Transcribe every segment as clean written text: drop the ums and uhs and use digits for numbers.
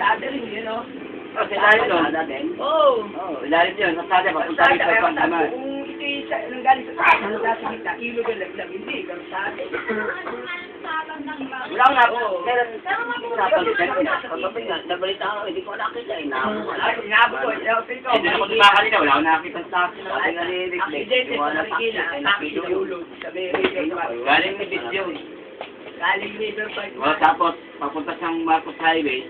kalsada rin yun, no? Oh, sa ilalim doon. Oo. Oh, ilalim yun. Kalsada, papunta rin sa Pantaman. Kung ito yung nanggaling sa taas, nanggaling sa kita, kilo ka lang, hindi, kalsada. Wala akong nakita. Meron Pero Pagpapin nga, nabalita ako, hindi ko nakita eh. Inabot ko, Hindi ako tumakalina, wala akong nakita sa akin. aksidente sa Marikina, taxi na ulog sa may River Park. Galing ni Bisyo. Galing River Park. O, tapos, papunta siyang Marcos Highway.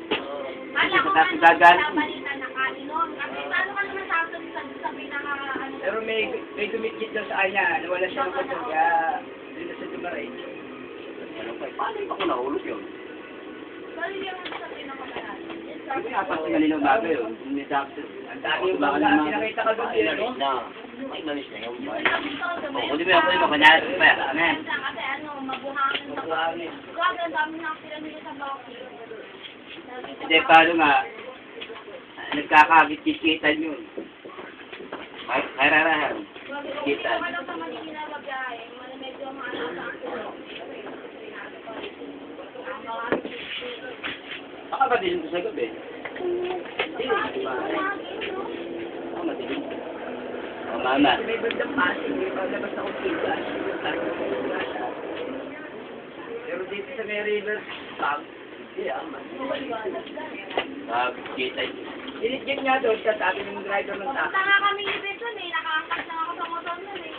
Kala ko Tapos nga gagaling. nung balita na kainom. Kasi paano ka naman sa pinaka ano. Pero may dumikit daw sa kanya, nawala siya ng motor, kaya doon na siya dumaray. Paano yung ako nahulog yun? Sorry yung sa pinaka malaki. Hindi nga pa sinalino bago yun. Hindi tapos. Ang dami yung mga pinakita ka doon, yun, no? May malis na yun. Oo, Kung di ba ako yun, kanyari ko pa yan. Ano yan? kasi ano, mabuhangin sa Mabuhangin. grabe, ang dami na sila nila sa boxing. Hindi, paano nga, nagkakagit-kitan yun. Kararahan. Grabe, kung hindi ka lang sa Manila magbiyahe, medyo maano sa ako. Baka ba din sa gabi? Hindi, ako madilim. O, mama. May bandang passing, may palabas ako kita. Pero dito sa may River Park, hindi Kita yun. Inigit nga doon, sabi ng driver ng taxi. Pumunta nga kami ni Beton eh, nakaangkas lang ako sa motor nun eh.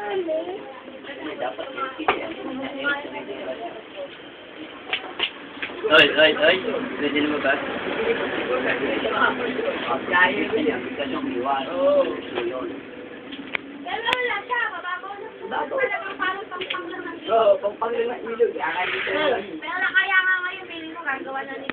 Hindi, dapat kita yan. Oy. Pwede na ba? Gaya ko yan. Kasyong iwan. Oo. Pero wala siya, mababaw lang. Talagang parang pampang lang. Oo, pang panglalang ilog. Kaya dito. Pero kaya nga ngayon, feeling ko gagawa na ni